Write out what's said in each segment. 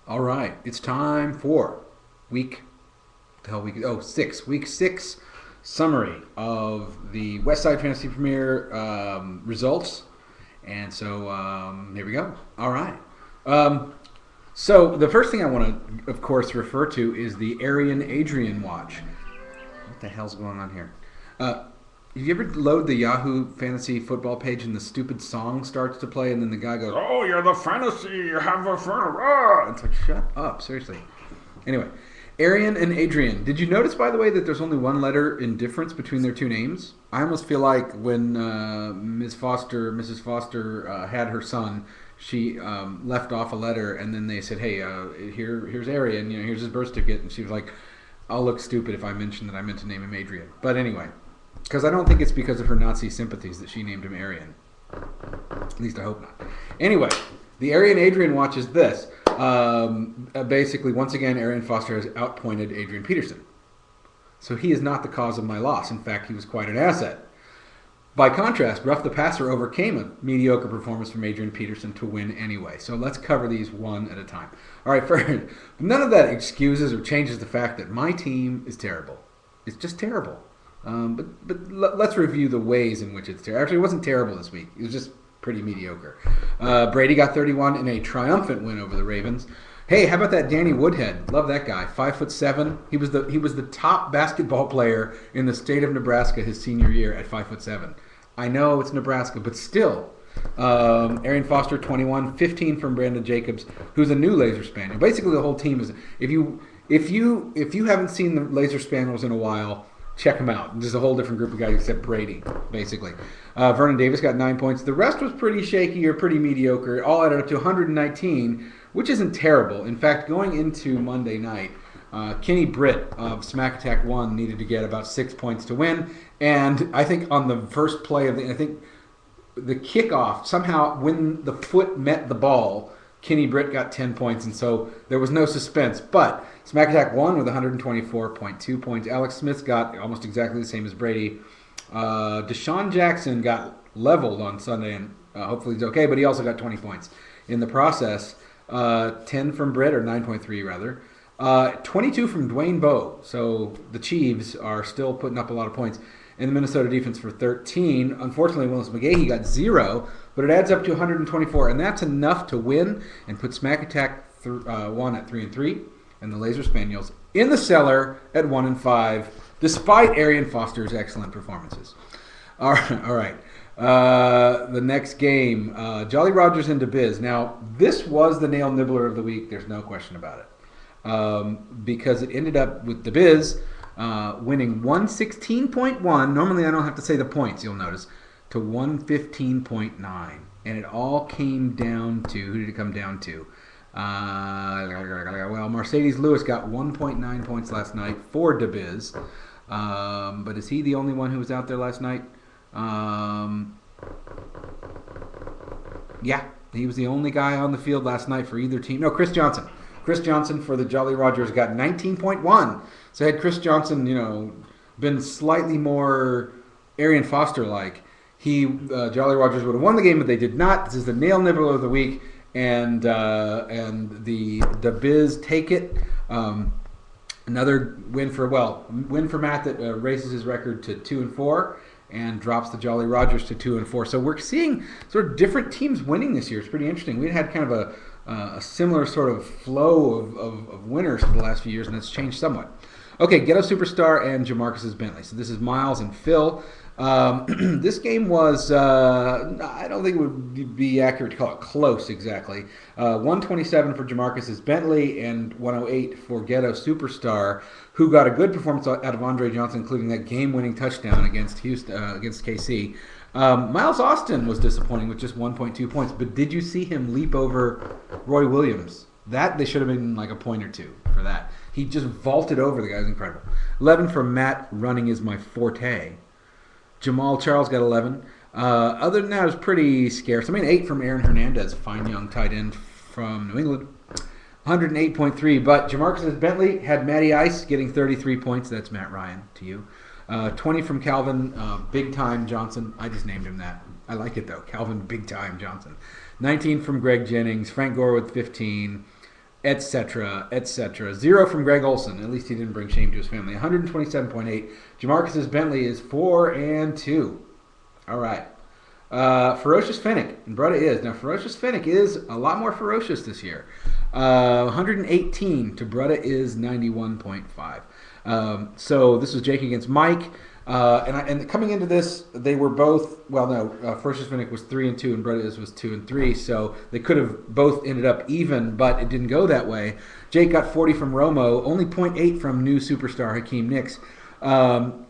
All right, it's time for week, the hell week, week six summary of the Westside Fantasy Premier results. And so here we go. All right. Um, so the first thing I want to, of course, refer to is the Arian Adrian watch. What the hell's going on here? Uh, have you ever load the Yahoo Fantasy Football page and the stupid song starts to play and then the guy goes, "Oh, you're the fantasy, you have a fan." It's like, shut up, seriously. Anyway, Arian and Adrian. Did you notice, by the way, that there's only one letter in difference between their two names? I almost feel like when Mrs. Foster had her son, she left off a letter, and then they said, "Hey, here's Arian. Here's his birth certificate." And she was like, "I'll look stupid if I mention that I meant to name him Adrian." But anyway, because I don't think it's because of her Nazi sympathies that she named him Arian. At least I hope not. Anyway, the Arian Adrian watch is this. Basically, once again, Arian Foster has outpointed Adrian Peterson. So he is not the cause of my loss. In fact, he was quite an asset. By contrast, Ruff the Passer overcame a mediocre performance from Adrian Peterson to win anyway. So let's cover these one at a time. All right, first, none of that excuses or changes the fact that my team is terrible. It's just terrible. But let's review the ways in which it's terrible. Actually, it wasn't terrible this week. It was just pretty mediocre. Brady got 31 in a triumphant win over the Ravens. Hey, how about that Danny Woodhead? Love that guy. 5'7". He was the top basketball player in the state of Nebraska his senior year at 5'7". I know it's Nebraska, but still. Arian Foster 21, 15 from Brandon Jacobs, who's a new Laser Spaniel. Basically, the whole team is. If you haven't seen the Laser Spaniels in a while, check them out. There's a whole different group of guys except Brady, basically. Vernon Davis got 9 points. The rest was pretty shaky or pretty mediocre. It all added up to 119, which isn't terrible. In fact, going into Monday night, Kenny Britt of Smack Attack 1 needed to get about 6 points to win. And I think on the first play of the kickoff, somehow when the foot met the ball, Kenny Britt got 10 points, and so there was no suspense. But Smack Attack won with 124.2 points. Alex Smith got almost exactly the same as Brady. Deshaun Jackson got leveled on Sunday, and hopefully he's okay, but he also got 20 points in the process. 10 from Britt, or 9.3 rather. 22 from Dwayne Bowe. So the Chiefs are still putting up a lot of points. In the Minnesota defense for 13. Unfortunately, Willis McGahee got 0, but it adds up to 124, and that's enough to win and put Smack Attack 1 at 3-3, and the Laser Spaniels in the cellar at 1-5, despite Arian Foster's excellent performances. All right. The next game, Jolly Rogers and DeBiz. Now, this was the nail nibbler of the week. There's no question about it, because it ended up with DeBiz winning 116.1. Normally I don't have to say the points, you'll notice, to 115.9. And it all came down to, who did it come down to? Well, Mercedes Lewis got 1.9 points last night for DeBiz. But is he the only one who was out there last night? Yeah, he was the only guy on the field last night for either team. No, Chris Johnson. Chris Johnson for the Jolly Rogers got 19.1. So had Chris Johnson, been slightly more Arian Foster-like, Jolly Rogers would have won the game, but they did not. This is the nail nibbler of the week, and the Biz take it. Another win for Matt that raises his record to 2-4. And drops the Jolly Rogers to 2-4. So we're seeing sort of different teams winning this year. It's pretty interesting. We had kind of a similar sort of flow of winners for the last few years, and it's changed somewhat. Okay, Ghetto Superstar and Jamarcus's Bentley. So this is Miles and Phil. This game was, I don't think it would be accurate to call it close exactly. 127 for Jamarcus's Bentley and 108 for Ghetto Superstar, who got a good performance out of Andre Johnson, including that game-winning touchdown against against KC. Miles Austin was disappointing with just 1.2 points, but did you see him leap over Roy Williams? That they should have been like a point or two for that. He just vaulted over the guy. It was incredible. 11 from Matt. Running is my forte. Jamal Charles got 11. Other than that, it was pretty scarce. 8 from Aaron Hernandez, a fine young tight end from New England. 108.3. But Jamarcus Bentley had Matty Ice getting 33 points. That's Matt Ryan to you. 20 from Calvin Big Time Johnson. I just named him that. I like it, though. Calvin Big Time Johnson. 19 from Greg Jennings. Frank Gore with 15. etc., etc. 0 from Greg Olson. At least he didn't bring shame to his family. 127.8. Jamarcus's Bentley is 4-2. All right. Ferocious Finnick. And Brutta is. Now, Ferocious Finnick is a lot more ferocious this year. 118 to Brutta is 91.5. So this was Jake against Mike. And coming into this, they were both, well, no, Ferocious Finnick was 3-2 and Bretta was 2-3. So they could have both ended up even, but it didn't go that way. Jake got 40 from Romo, only 0.8 from new superstar Hakeem Nicks.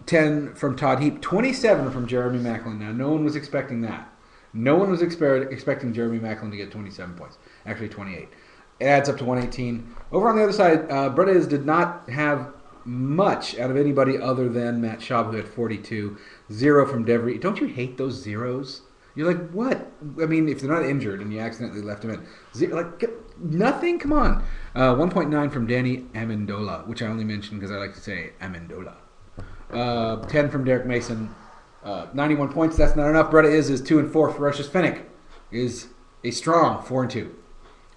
10 from Todd Heap, 27 from Jeremy Maclin. Now, no one was expecting that. No one was expecting Jeremy Maclin to get 27 points. Actually, 28. It adds up to 118. Over on the other side, Bretta did not have much out of anybody other than Matt Schaub, who had 42. 0 from Devery. Don't you hate those zeros? You're like, what? I mean, if they're not injured and you accidentally left them in. Nothing? Come on. 1.9 from Danny Amendola, which I only mentioned because I like to say Amendola. 10 from Derek Mason. 91 points. That's not enough. Bretta is 2-4. Ferocious Finnick is a strong 4-2.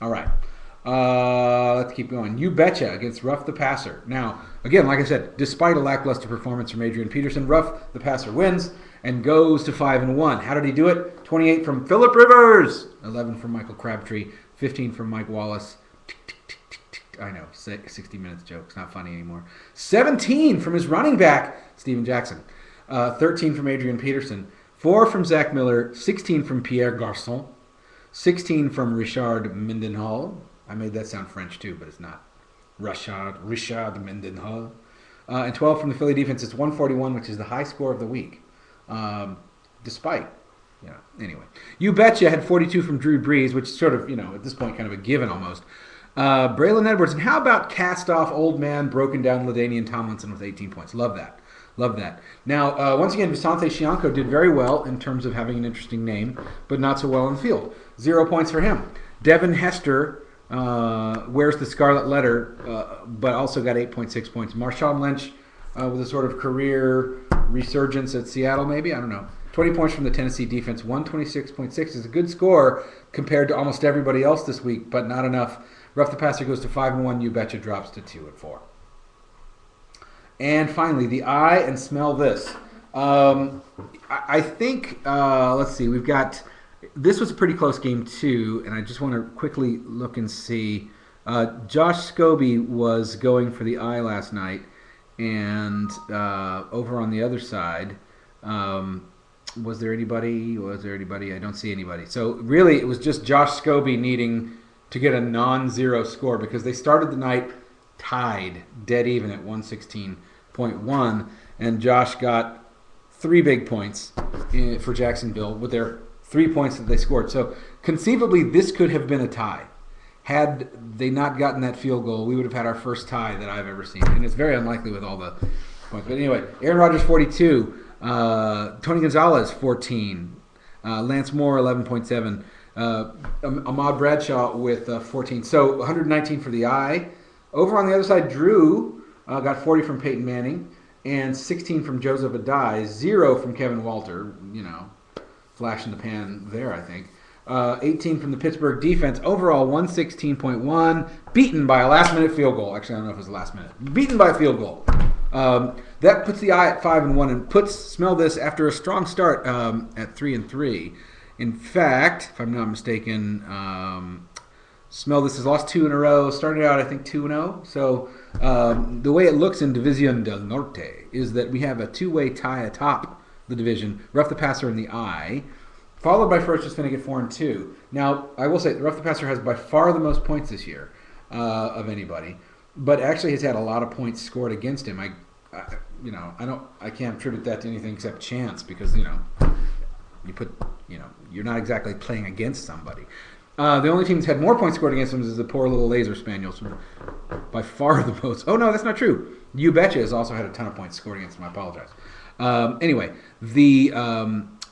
All right. Let's keep going. You Betcha against Ruff the Passer. Now, again, like I said, despite a lackluster performance from Adrian Peterson, Ruff the Passer wins and goes to 5-1. How did he do it? 28 from Phillip Rivers. 11 from Michael Crabtree. 15 from Mike Wallace. I know, 60 Minutes joke's not funny anymore. 17 from his running back, Steven Jackson. 13 from Adrian Peterson. 4 from Zach Miller. 16 from Pierre Garçon. 16 from Richard Mendenhall. I made that sound French too, but it's not. Richard Mendenhall. And 12 from the Philly defense. It's 141, which is the high score of the week. Despite, anyway. You Betcha had 42 from Drew Brees, which is sort of, at this point kind of a given almost. Braylon Edwards. And how about cast-off old man, broken down LaDainian Tomlinson with 18 points? Love that. Love that. Now, once again, Visante Shianko did very well in terms of having an interesting name, but not so well in the field. 0 points for him. Devin Hester wears the scarlet letter, but also got 8.6 points. Marshawn Lynch with a sort of career resurgence at Seattle, maybe? I don't know. 20 points from the Tennessee defense. 126.6 is a good score compared to almost everybody else this week, but not enough. Ruff the Passer goes to 5-1. You Betcha drops to 2-4. And finally, the eye and smell this. I think, let's see, we've got, this was a pretty close game too, and I just want to quickly look and see. Josh Scobie was going for the eye last night, and over on the other side, was there anybody? I don't see anybody. So really, it was just Josh Scobie needing to get a non-zero score because they started the night tied, dead even at 116.1, and Josh got 3 big points for Jacksonville with their 3 points that they scored. So conceivably, this could have been a tie. Had they not gotten that field goal, we would have had our first tie that I've ever seen, and it's very unlikely with all the points. But anyway, Aaron Rodgers 42, Tony Gonzalez 14, Lance Moore 11.7. Ahmad Bradshaw with 14. So 119 for the eye. Over on the other side, Drew got 40 from Peyton Manning and 16 from Joseph Adai. 0 from Kevin Walter. Flash in the pan there, I think. 18 from the Pittsburgh defense. Overall, 116.1. Beaten by a last-minute field goal. Actually, I don't know if it was the last minute. Beaten by a field goal. That puts the eye at 5-1 and puts Smell This after a strong start at 3-3. In fact, if I'm not mistaken, Smell This has lost 2 in a row. Started out, I think, 2-0. So the way it looks in División del Norte is that we have a 2-way tie atop the division. Ruff the Passer in the eye, followed by Ferocious Finnick at 4-2. Now, I will say, Ruff the Passer has by far the most points this year of anybody, but actually has had a lot of points scored against him. I can't attribute that to anything except chance because you're not exactly playing against somebody. The only team that's had more points scored against them is the poor little Laser Spaniels, by far the most. Oh no, that's not true. You Betcha has also had a ton of points scored against them. I apologize. Anyway, the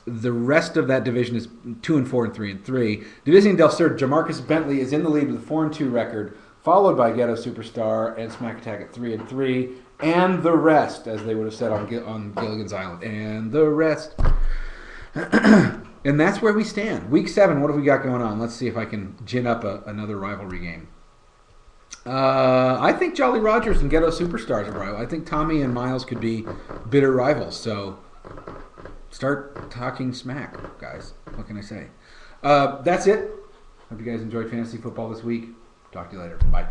rest of that division is 2-4 and 3-3. División del Sur, Jamarcus Bentley is in the lead with a 4-2 record, followed by Ghetto Superstar and Smack Attack at 3-3, and the rest, as they would have said on Gilligan's Island, and the rest. And that's where we stand. Week 7, what have we got going on? Let's see if I can gin up another rivalry game. I think Jolly Rogers and Ghetto Superstars are rival. I think Tommy and Miles could be bitter rivals. So start talking smack, guys. What can I say? That's it. Hope you guys enjoyed fantasy football this week. Talk to you later. Bye.